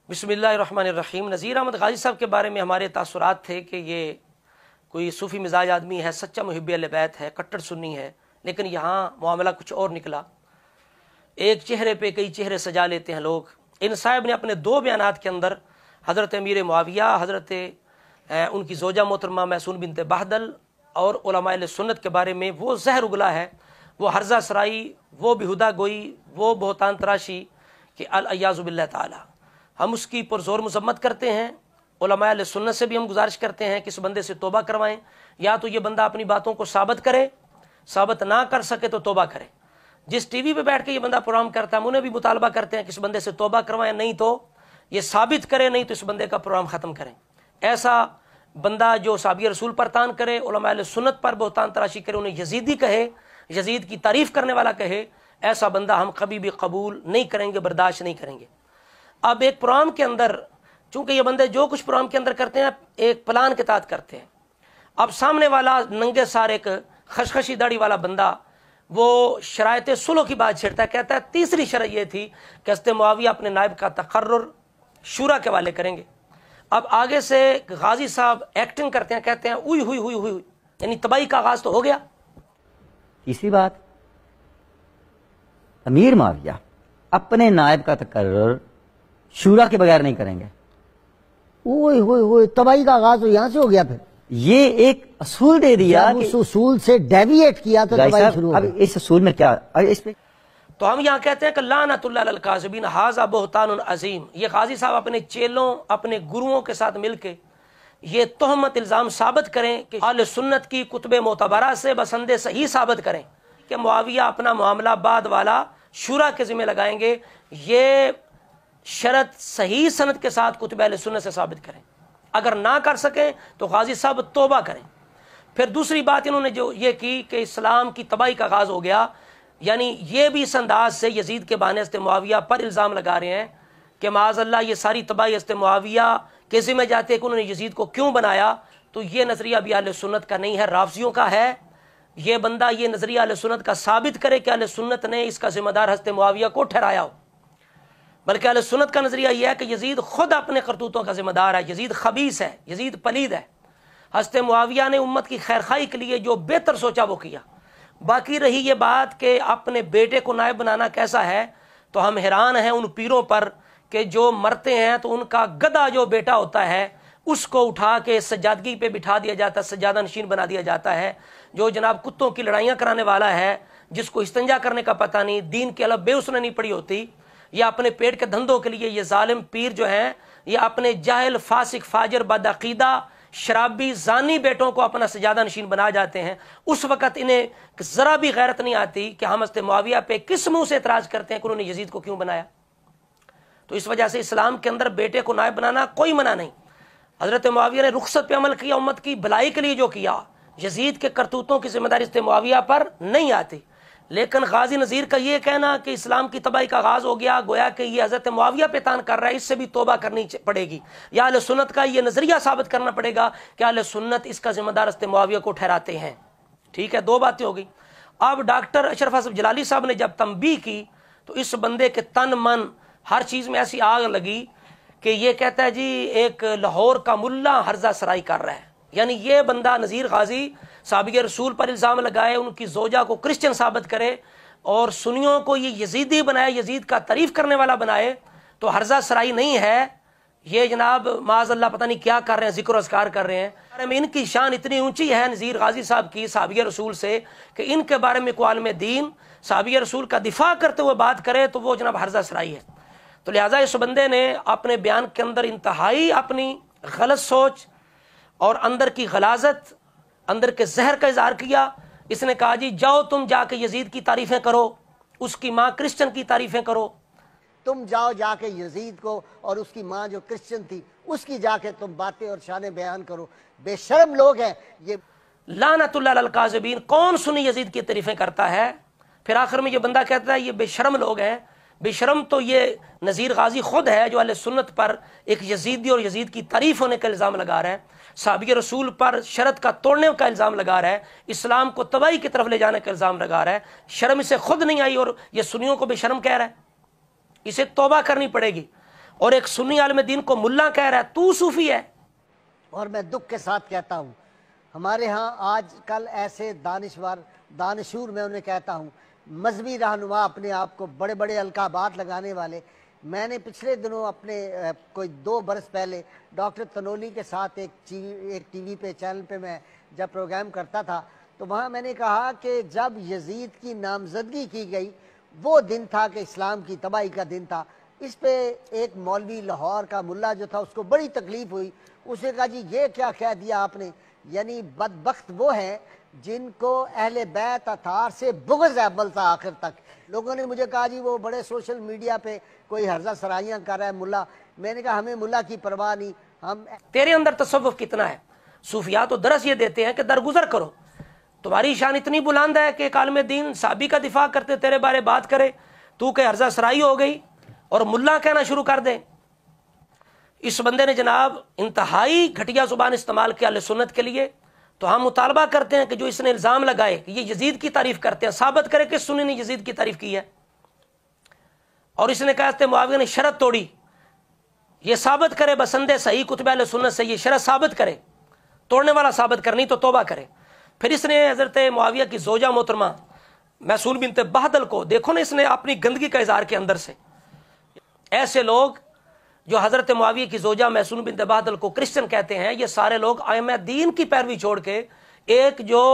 बिस्मिल्लाहिर्रहमानिर्रहीम। नज़ीर अहमद गाजी साहब के बारे में हमारे तासुरात थे कि ये कोई सूफ़ी मिजाज आदमी है, सच्चा मुहिब्ब अहले बैत है, कट्टर सुन्नी है, लेकिन यहाँ मामला कुछ और निकला। एक चेहरे पे कई चेहरे सजा लेते हैं लोग। इन साहब ने अपने दो बयानात के अंदर हज़रत अमीर मुआविया, हज़रत उनकी ज़ोजा मोहतरमा महसून बिनत बहदल और उलमा अहले सुन्नत के बारे में वो जहर उगला है, वो हर्जा सराई, वो बेहुदा गोई, वो बहतान तराशी कि अल-अयाज़ु बिल्लाह ताला। हम उसकी पुरज़ोर मज़म्मत करते हैं। उलमा अहले सुन्नत से भी हम गुजारिश करते हैं कि इस बंदे से तौबा करवाएं, या तो ये बंदा अपनी बातों को साबित करे, साबित ना कर सके तो तौबा करे। जिस टीवी पे बैठ के ये बंदा प्रोग्राम करता है, हम उन्हें भी मुतालबा करते हैं कि इस बंदे से तौबा करवाएं, नहीं तो ये साबित करे, नहीं तो इस बंदे का प्रोग्राम ख़त्म करें। ऐसा बंदा जो साहबी रसूल पर तान करे, उलमा अहले सुन्नत पर बहतान तराशी करे, उन्हें यजीदी कहे, यजीद की तारीफ़ करने वाला कहे, ऐसा बंदा हम कभी भी कबूल नहीं करेंगे, बर्दाश्त नहीं करेंगे। अब एक प्रोग्राम के अंदर, चूंकि ये बंदे जो कुछ प्रोग्राम के अंदर करते हैं एक प्लान के तहत करते हैं। अब सामने वाला नंगे सार एक खशखशी दाढ़ी वाला बंदा वो शरायत सुलह की बात छेड़ता है, कहता है तीसरी शर्त ये थी कि हज़रत मुआविया अपने नायब का तकर्रुर शूरा के वाले करेंगे। अब आगे से गाजी साहब एक्टिंग करते हैं, कहते हैं उई हुई हुई हुई, यानी तबाही का आगाज तो हो गया। तीसरी बात, अमीर मुआविया अपने नायब का तकर्रुर शूरा के बगैर नहीं करेंगे। ओए होए होए, तबाही का आगाज तो यहाँ से हो गया। फिर ये एक असूल दे दिया, उस उसूल से डेविएट किया तो तबाही शुरू हो गई। अब इस असूल में क्या, इस पे तो हम यहाँ कहते हैं कि लानतुल्लाह अल काज़िबीन हाज़ा बुहतानुन अज़ीम। ये गाजी साहब अपने चेलों, अपने गुरुओं के साथ मिलके ये तोहमत इल्ज़ाम साबित करें कि अहले सुन्नत की कुतुब मोतबरा से बसंदे सही साबित करें कि मुआविया अपना मामला बाद वाला शूरा के ज़िम्मे लगाएंगे। ये शरत सही सनद के साथ कुतुब अहले सुन्नत से साबित करें। अगर ना कर सकें तो गाजी साहब तौबा करें। फिर दूसरी बात इन्होंने जो ये की कि इस्लाम की तबाही का आगाज़ हो गया, यानी ये भी इस अंदाज से यजीद के बहाने हज़रत मुआविया पर इल्ज़ाम लगा रहे हैं कि माज़अल्लाह ये सारी तबाही हज़रत मुआविया के ज़िम्मे जाते कि उन्होंने यजीद को क्यों बनाया। तो ये नज़रिया भी अहले सुन्नत का नहीं है, राफ़ज़ियों का है। ये बंदा ये नज़रिया अहले सुन्नत का साबित करे कि अहले सुन्नत ने इसका ज़िम्मेदार हज़रत मुआविया को ठहराया हो, बल्कि अहले सुन्नत का नज़रिया यह है कि यजीद खुद अपने करतूतों का ज़िम्मेदार है, यजीद खबीस है, यजीद पलीद है। हज़रत मुआविया ने उम्मत की खैरखाई के लिए जो बेहतर सोचा वो किया। बाकी रही ये बात कि अपने बेटे को नायब बनाना कैसा है, तो हम हैरान हैं उन पीरों पर कि जो मरते हैं तो उनका गधा जो बेटा होता है उसको उठा के सज्जादगी पे बिठा दिया जाता है, सज्जादा नशीन बना दिया जाता है। जो जनाब कुत्तों की लड़ाइयाँ कराने वाला है, जिसको इस्तिंजा करने का पता नहीं, दीन के अलावा बेउसने नहीं पड़ी होती, या अपने पेट के धंधों के लिए ये जालिम पीर जो हैं ये अपने जाहिल फासिक फाजिर बदअकीदा शराबी जानी बेटों को अपना सजादा नशीन बना जाते हैं। उस वक़्त इन्हें ज़रा भी गैरत नहीं आती कि हम हज़रत मुआविया पे किस मुँह से एतराज़ करते हैं कि उन्होंने यजीद को क्यों बनाया। तो इस वजह से इस्लाम के अंदर बेटे को नायब बनाना कोई मना नहीं। हज़रत मुआविया ने रुखसत पे अमल किया, उम्मत की भलाई के लिए जो किया, यजीद के करतूतों की जिम्मेदारी हज़रत मुआविया पर नहीं आती। लेकिन गाजी नज़ीर का ये कहना कि इस्लाम की तबाही का आगाज़ हो गया, गोया कि ये हज़रत मुआविया पे तान कर रहा है, इससे भी तौबा करनी पड़ेगी, या अहले सुन्नत का ये नज़रिया साबित करना पड़ेगा कि अहले सुन्नत इसका जिम्मेदार हज़रत मुआविया को ठहराते हैं। ठीक है, दो बातें हो गई। अब डॉक्टर अशरफ असफ जलाली साहब ने जब तंबीह की तो इस बंदे के तन मन हर चीज़ में ऐसी आग लगी कि ये कहता है जी एक लाहौर का मुल्ला हर्जा सराई कर रहा है। यानी ये बंदा नज़ीर गाजी साहबी रसूल पर इल्ज़ाम लगाए, उनकी ज़ोजा को क्रिश्चियन साबित करे और सुन्नियों को ये यजीदी बनाए, यजीद का तारीफ़ करने वाला बनाए, तो हर्जा सराई नहीं है। ये जनाब माज़अल्लाह पता नहीं क्या कर रहे हैं, ज़िक्र अज़कार कर रहे हैं। इनकी शान इतनी ऊंची है नज़ीर गाजी साहब की साहबी रसूल से कि इनके बारे में कोई आलिम दीन साहबी रसूल का दिफा करते हुए बात करे तो वो जनाब हर्जा सराई है। तो लिहाजा इस बंदे ने अपने बयान के अंदर इंतहाई अपनी गलत सोच और अंदर की गलाजत, अंदर के जहर का इजहार किया। इसने कहा जी जाओ तुम जाके यजीद की तारीफें करो, उसकी माँ क्रिश्चियन की तारीफें करो। तुम जाओ जाके यजीद को और उसकी माँ जो क्रिश्चियन थी उसकी जाके तुम बातें और शाने बयान करो। बेशर्म लोग हैं ये। लानतुल्लाह अल काज़िबीन। कौन सुन्नी यजीद की तारीफें करता है? फिर आखिर में ये बंदा कहता है ये बेशर्म लोग हैं। बेशरम तो ये नज़ीर गाजी खुद है जो अहले सुन्नत पर एक यजीदी और यजीद की तारीफ होने का इल्ज़ाम लगा रहा है, साहबी रसूल पर शरत का तोड़ने का इल्ज़ाम लगा रहा है, इस्लाम को तबाही की तरफ ले जाने का इल्ज़ाम लगा रहा है। शर्म इसे खुद नहीं आई और ये सुन्नियों को बेशर्म कह रहा है। इसे तौबा करनी पड़ेगी। اور ایک سنی عالم دین کو ملا کہہ رہا ہے تو صوفی ہے۔ اور میں دکھ کے ساتھ کہتا ہوں ہمارے ہاں آج کل ایسے دانشور دانشور میں انہیں کہتا ہوں مذہبی رہنما اپنے آپ کو بڑے بڑے القابات لگانے والے، میں نے پچھلے دنوں اپنے کوئی 2 برس پہلے ڈاکٹر تنولی کے ساتھ ایک ٹی وی پہ چینل پہ میں جب پروگرام کرتا تھا تو وہاں میں نے کہا کہ جب یزید کی نامزدگی کی گئی وہ دن تھا کہ اسلام کی تباہی کا دن تھا۔ اس پہ ایک مولوی لاہور کا ملا جو تھا اس کو بڑی تکلیف ہوئی، اس نے کہا جی یہ کیا کہہ دیا آپ نے، یعنی بدبخت وہ ہیں جن کو اہل بیت اطہار سے بغض ہے اول تا آخر تک۔ لوگوں نے مجھے کہا جی وہ بڑے سوشل میڈیا پہ کوئی ہرزہ سرائیاں کر رہا ہے ملا، میں نے کہا ہمیں ملا کی پرواہ نہیں، ہم تیرے اندر تصوف کتنا ہے؟ صوفیات تو درس یہ دیتے ہیں کہ درگزر کرو، تمہاری شان اتنی بلند ہے کہ ایک عالم دین صحابی کا دفاع کرتے تیرے بارے بات کرے، تو کہ ہرزہ سرائی ہو گئی اور ملا کہنا شروع کر دے۔ اس بندے نے جناب انتہائی گھٹیا زبان استعمال کیا اہل سنت کے لیے، تو ہم مطالبہ کرتے ہیں کہ جو اس نے الزام لگائے کہ یہ یزید کی تعریف کرتے ہیں، ثابت کرے کہ سنی نے یزید کی تعریف کی ہے۔ اور اس نے کہا کہ معاویہ نے شرط توڑی، یہ ثابت کرے بسند صحیح کتب اہل سنت سے، یہ شرط ثابت کرے، توڑنے والا ثابت کرنی تو توبہ کرے۔ پھر اس نے حضرت معاویہ کی زوجہ محترمہ میسون بنت بہدل کو دیکھو نا، اس نے اپنی گندگی کا اظہار کے اندر سے، ایسے لوگ جو حضرت معاویہ کی زوجہ میسون بنت بہدل کو کرسچن کہتے ہیں، یہ سارے لوگ ائمہ دین کی پیروی چھوڑ کے ایک جو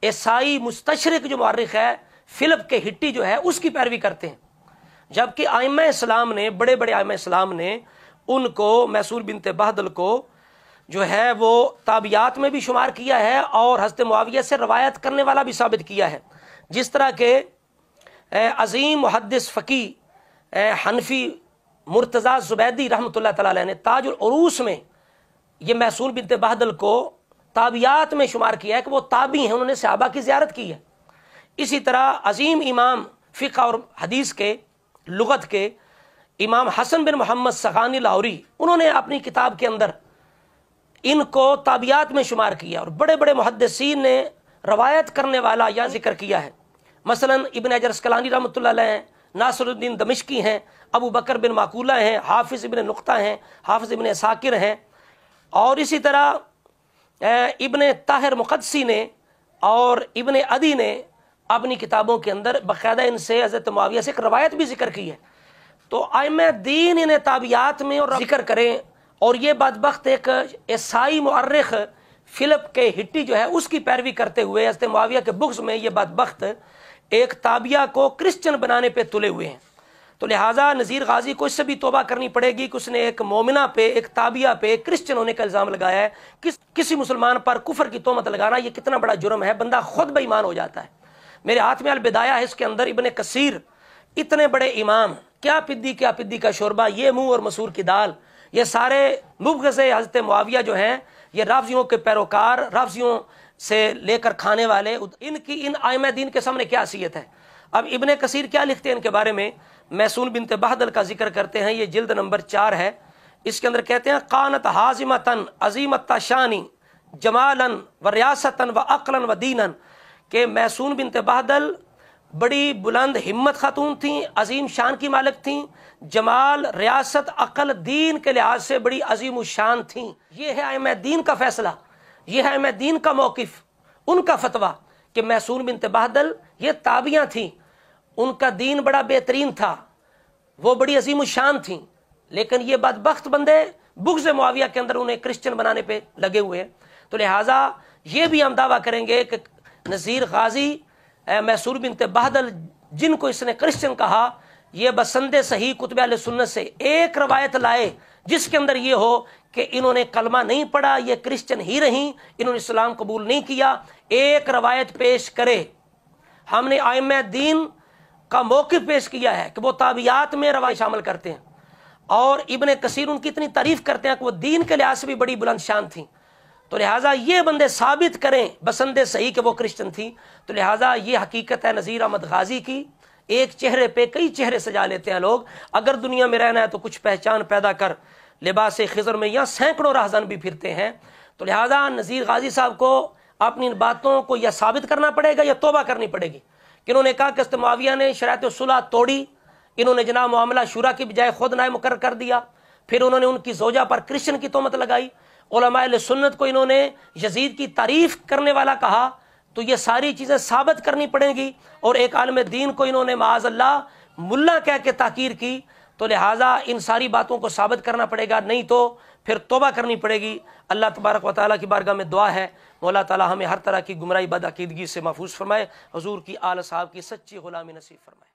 عیسائی مستشرق جو مورخ ہے فلپ کے ہٹی جو ہے اس کی پیروی کرتے ہیں، جبکہ ائمہ اسلام نے، بڑے بڑے ائمہ اسلام نے ان کو میسون بنت بہدل کو جو ہے وہ تابعیات میں بھی شمار کیا ہے اور حضرت معاویہ سے روایت کرنے والا بھی ثابت کیا ہے، جس طرح کہ عظیم محدث فقیہ حنفی مرتضیٰ زبیدی رحمۃ اللہ تعالی علیہ نے تاج العروس میں یہ میسون بنت بہدل کو تابعیات میں شمار کیا ہے کہ وہ تابعی ہیں، انہوں نے صحابہ کی زیارت کی ہے۔ اسی طرح عظیم امام فقہ اور حدیث کے لغت کے امام حسن بن محمد سغانی لاہوری، انہوں نے اپنی کتاب کے اندر ان کو تابعیات میں شمار کیا، اور بڑے بڑے محدثین نے روایت کرنے والا یا ذکر کیا ہے، مثلا ابن حجر اسقلانی رحمۃ اللہ علیہ ہیں، ناصر الدین دمشقی ہیں، ابو بکر بن معقولہ ہیں، حافظ ابن نقطہ ہیں، حافظ ابن ساکر ہیں، اور اسی طرح ابن طاہر مقدسی نے اور ابن عدی نے اپنی کتابوں کے اندر باقاعدہ ان سے حضرت معاویہ سے ایک روایت بھی ذکر کی ہے۔ تو ائمہ دین انہیں تابعیات میں اور ذکر کریں، اور یہ بدبخت ایک عیسائی مورخ فلپ کے ہٹی جو ہے اس کی پیروی کرتے ہوئے حضرت معاویہ کے بغض میں یہ بدبخت ایک تابعہ کو کرسچن بنانے پہ تلے ہوئے ہیں۔ تو لہٰذا نذیر غازی کو اس سے بھی توبہ کرنی پڑے گی کہ اس نے ایک مومنہ پہ، ایک تابعہ پہ کرسچن ہونے کا الزام لگایا ہے۔ کسی مسلمان پر کفر کی تہمت لگانا یہ کتنا بڑا جرم ہے، بندہ خود بے ایمان ہو جاتا ہے۔ میرے ہاتھ میں البدایہ ہے، اس کے اندر ابن کثیر، اتنے بڑے امام، کیا پدی کا شوربہ، یہ منہ اور مسور کی دال، یہ سارے مبغض حضرت معاویہ جو ہیں، یہ رافضیوں کے پیروکار، رافضیوں سے لے کر کھانے والے، ان ائمہ دین کے سامنے کیا حیثیت ہے۔ اب ابن کثیر کیا لکھتے ہیں ان کے بارے میں؟ میسون بنت بہدل کا ذکر کرتے ہیں، یہ جلد نمبر 4 ہے، اس کے اندر کہتے ہیں قانت حازمتن عظیمت شانی جمالاً و ریاستاً و عقلاً و دیناً، کہ میسون بنت بہدل بڑی بلند ہمت خاتون تھیں، عظیم شان کی مالک تھیں، جمال، ریاست، عقل، دین کے لحاظ سے بڑی عظیم الشان تھیں۔ یہ ہے ائمہ دین کا فیصلہ، یہ ہے ائمہ دین کا موقف، ان کا فتویٰ کہ میسون بنت بہدل یہ تابعیاں تھیں، ان کا دین بڑا بہترین تھا، وہ بڑی عظیم الشان تھیں، لیکن یہ بدبخت بندے بغض معاویہ کے اندر انہیں کرسچن بنانے پہ لگے ہوئے ہیں۔ تو لہٰذا یہ بھی ہم دعویٰ کریں گے کہ نذیر غازی میسون بنت بہدل جن کو اس نے کرسچن کہا، یہ بسند صحیح کتب اہل سنت سے ایک روایت لائے جس کے اندر یہ ہو کہ انہوں نے کلمہ نہیں پڑھا، یہ کرسچن ہی رہیں، انہوں نے اسلام قبول نہیں کیا، ایک روایت پیش کرے۔ ہم نے ائمہ دین کا موقف پیش کیا ہے کہ وہ تابعیات میں روایت شامل کرتے ہیں، اور ابن کثیر ان کی اتنی تعریف کرتے ہیں کہ وہ دین کے لحاظ سے بھی بڑی بلند شان تھیں۔ تو لہٰذا یہ بندے ثابت کریں بسند صحیح کہ وہ کرسچن تھی۔ تو لہٰذا یہ حقیقت ہے نذیر احمد غازی کی، ایک چہرے پہ کئی چہرے سجا لیتے ہیں لوگ۔ اگر دنیا میں رہنا ہے تو کچھ پہچان پیدا کر، لباس خضر میں یہاں سینکڑوں راہزن بھی پھرتے ہیں۔ تو لہٰذا نذیر غازی صاحب کو اپنی ان باتوں کو یا ثابت کرنا پڑے گا یا توبہ کرنی پڑے گی کہ انہوں نے کہا کہ معاویہ نے شرائط صلح توڑی، انہوں نے جناب معاملہ شورا کی بجائے خود نائب مقرر کر دیا، پھر انہوں نے ان کی زوجہ پر کرسچن کی تہمت لگائی، علماء اہل سنت کو انہوں نے یزید کی تعریف کرنے والا کہا، تو یہ ساری چیزیں ثابت کرنی پڑیں گی، اور ایک عالم دین کو انہوں نے معاذ اللہ ملا کہہ کے تحقیر کی، تو لہٰذا ان ساری باتوں کو ثابت کرنا پڑے گا، نہیں تو پھر توبہ کرنی پڑے گی۔ اللہ تبارک و تعالیٰ کی بارگاہ میں دعا ہے مولا تعالیٰ ہمیں ہر طرح کی گمراہی بد عقیدگی سے محفوظ فرمائے، حضور کی آل صحاب کی سچی غلامی نصیب فرمائے۔